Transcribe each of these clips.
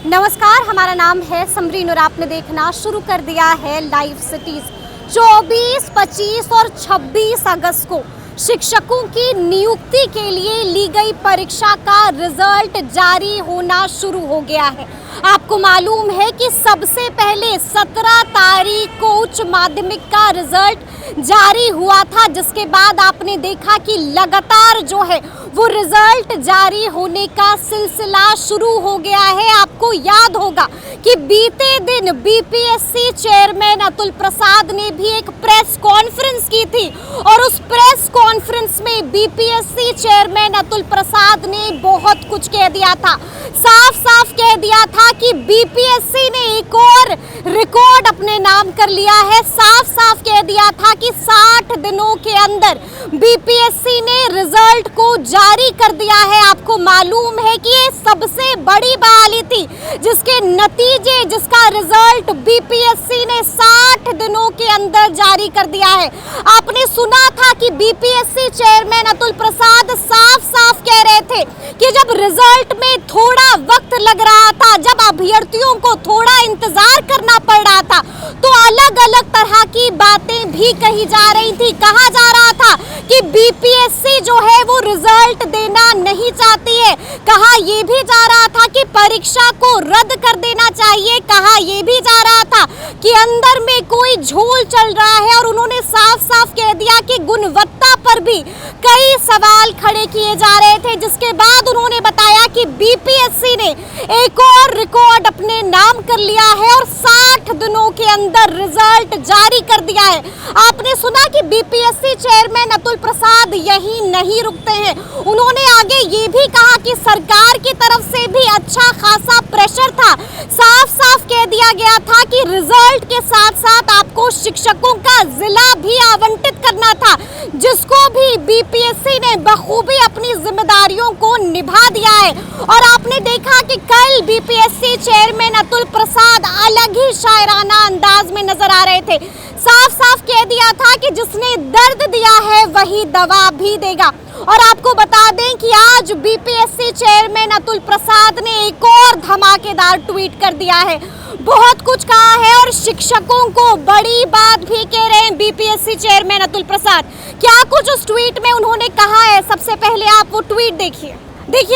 नमस्कार, हमारा नाम है समरीन और आपने देखना शुरू कर दिया है लाइव सिटीज। 24, 25 और 26 अगस्त को शिक्षकों की नियुक्ति के लिए ली गई परीक्षा का रिजल्ट जारी होना शुरू हो गया है। आपको मालूम है कि सबसे पहले 17 तारीख को उच्च माध्यमिक का रिजल्ट जारी हुआ था, जिसके बाद आपने देखा कि लगातार जो है वो रिजल्ट जारी होने का सिलसिला शुरू हो गया है। आपको याद होगा कि बीते दिन बीपीएससी चेयरमैन अतुल प्रसाद ने भी एक प्रेस कॉन्फ्रेंस की थी और उस प्रेस कॉन्फ्रेंस में बीपीएससी चेयरमैन अतुल प्रसाद ने बहुत कुछ कह दिया था। साफ साफ कह दिया था कि बीपीएससी ने एक और रिकॉर्ड अपने नाम कर लिया है। साफ साफ कह दिया था कि 60 दिनों के अंदर बीपीएससी ने रिजल्ट को जारी कर दिया है। आपको मालूम है कि ये सबसे बड़ी बहाली थी जिसके नतीजे, जिसका रिजल्ट बीपीएससी ने 60 दिनों के अंदर जारी कर दिया है। आपने सुना था कि बीपीएससी चेयरमैन अतुल प्रसाद साफ साफ कह रहे थे कि जब रिजल्ट में थोड़ा वक्त लग रहा था, जब अभ्यर्थियों को थोड़ा इंतजार करना पड़ रहा था, तो अलग अलग तरह की बातें भी कही जा रही थी। कहा जा रहा था कि बीपीएससी जो है वो रिजल्ट देना नहीं चाहती है। कहा यह भी जा रहा था कि परीक्षा को रद्द कर देना चाहिए। कहा यह भी जा रहा था कि अंदर में कोई झोल चल रहा है और उन्होंने साफ साफ कह दिया कि गुणवत्ता पर भी कई सवाल खड़े किए जा रहे थे। जिसके बाद उन्होंने बताया कि बीपीएससी ने एक और रिकॉर्ड अपने नाम कर लिया है और 60 दिनों के अंदर रिजल्ट जारी कर दिया है। आपने सुना कि बीपीएससी चेयरमैन अतुल प्रसाद यही नहीं रुकते हैं। उन्होंने आगे ये भी कहा कि सरकार की तरफ से भी अच्छा खासा प्रेशर था। साफ साफ कह दिया गया था कि रिजल्ट के साथ साथ आपको शिक्षकों का जिला भी आवंटित करना था, जिसको भी बीपीएससी ने बखूबी अपनी जिम्मेदारियों को निभा दिया है। और आपने देखा कि कल बीपीएससी चेयरमैन अतुल प्रसाद अलग ही शायराना अंदाज में नजर आ रहे थे। साफ साफ कह दिया था कि जिसने दर्द दिया है वही दवा भी देगा। और आपको बता दें कि आज बीपीएससी चेयरमैन अतुल प्रसाद ने एक और धमाकेदार ट्वीट कर दिया है। बहुत कुछ कहा है और शिक्षकों को बड़ी बात भी कह रहे हैं बीपीएससी चेयरमैन अतुल प्रसाद। क्या कुछ उस ट्वीट में उन्होंने कहा है, सबसे पहले आप वो ट्वीट देखिए।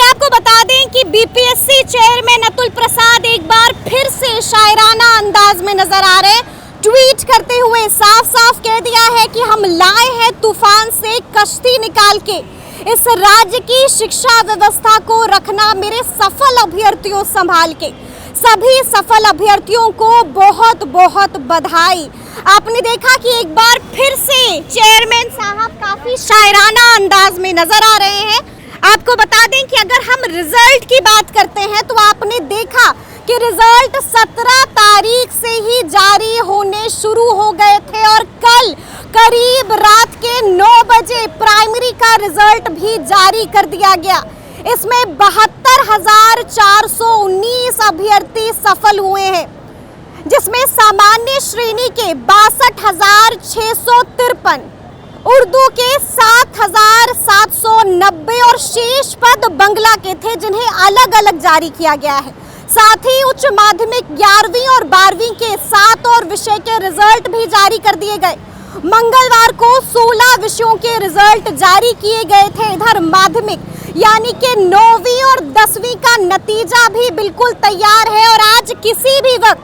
आपको बता दें कि बीपीएससी चेयरमैन अतुल प्रसाद एक बार फिर से शायराना अंदाज में नजर आ रहे हैं। ट्वीट करते हुए साफ साफ कह दिया है कि हम लाए हैं तूफान से कश्ती निकाल के, इस राज्य की शिक्षा व्यवस्था को रखना मेरे सफल अभ्यर्थियों संभाल के। सभी सफल अभ्यर्थियों को बहुत बहुत बधाई। आपने देखा कि एक बार फिर से चेयरमैन साहब काफी शायराना अंदाज में नजर आ रहे हैं। आपको बता दें कि अगर हम रिजल्ट की बात करते हैं तो आपने देखा कि रिजल्ट 17 तारीख से ही जारी होने शुरू हो गए थे और कल करीब रात के 9 बजे प्राइमरी का रिजल्ट भी जारी कर दिया गया। इसमें 72,419 अभ्यर्थी सफल हुए हैं, जिसमें सामान्य श्रेणी के 62,653, उर्दू के 7,790 और शेष पद बंगला के थे, जिन्हें अलग अलग जारी किया गया है। साथ ही उच्च माध्यमिक 11वीं और 12वीं के 7 और विषय के रिजल्ट भी जारी कर दिए गए। मंगलवार को 16 विषयों के रिजल्ट जारी किए गए थे। इधर माध्यमिक यानी कि 9वीं और 10वीं का नतीजा भी बिल्कुल तैयार है और आज किसी भी वक्त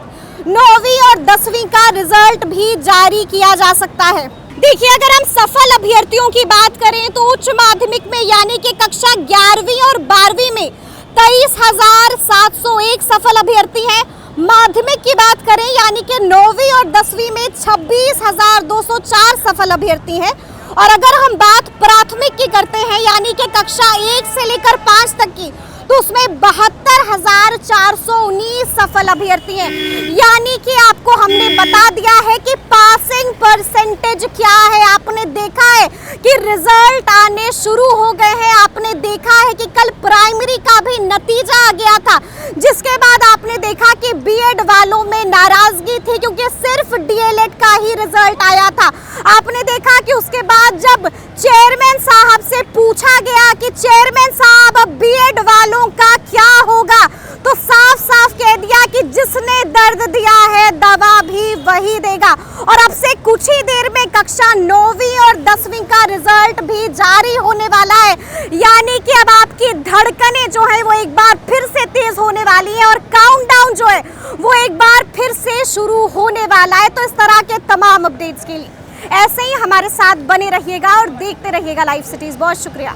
9वीं और 10वीं का रिजल्ट भी जारी किया जा सकता है। देखिए, अगर हम सफल अभ्यर्थियों की बात करें तो उच्च माध्यमिक में यानी कि कक्षा 11वीं और 12वीं में 23,701 सफल अभ्यर्थी हैं। माध्यमिक की बात करें यानी कि 9वीं और 10वीं में 26,204 सफल अभ्यर्थी हैं। और अगर हम बात प्राथमिक की करते हैं यानी कि कक्षा 1 से लेकर 5 तक की, तो उसमें 72,419 सफल अभ्यर्थी हैं। यानी कि आपको हमने बता दिया है कि पासिंग परसेंटेज क्या है। आपने देखा है कि रिजल्ट आने शुरू हो गए हैं। आपने देखा है कि कल प्राइमरी का भी नतीजा आ गया था, जिसके बाद आपने देखा कि बीएड वालों में नाराजगी थी क्योंकि सिर्फ डीएलएड का ही रिजल्ट आया था। आपने देखा कि उसके बाद जब चेयरमैन साहब से पूछा गया कि चेयरमैन साहब अब बीएड वालों का क्या होगा, तो साफ साफ कह दिया वही देगा। और अब से कुछ ही देर में कक्षा 9वीं और 10वीं का रिजल्ट भी जारी होने वाला है, यानी कि अब आपकी धड़कनें जो है वो एक बार फिर से तेज होने वाली है और काउंटडाउन जो है वो एक बार फिर से शुरू होने वाला है। तो इस तरह के तमाम अपडेट्स के लिए ऐसे ही हमारे साथ बने रहिएगा और देखते रहिएगा लाइव सिटीज। बहुत शुक्रिया।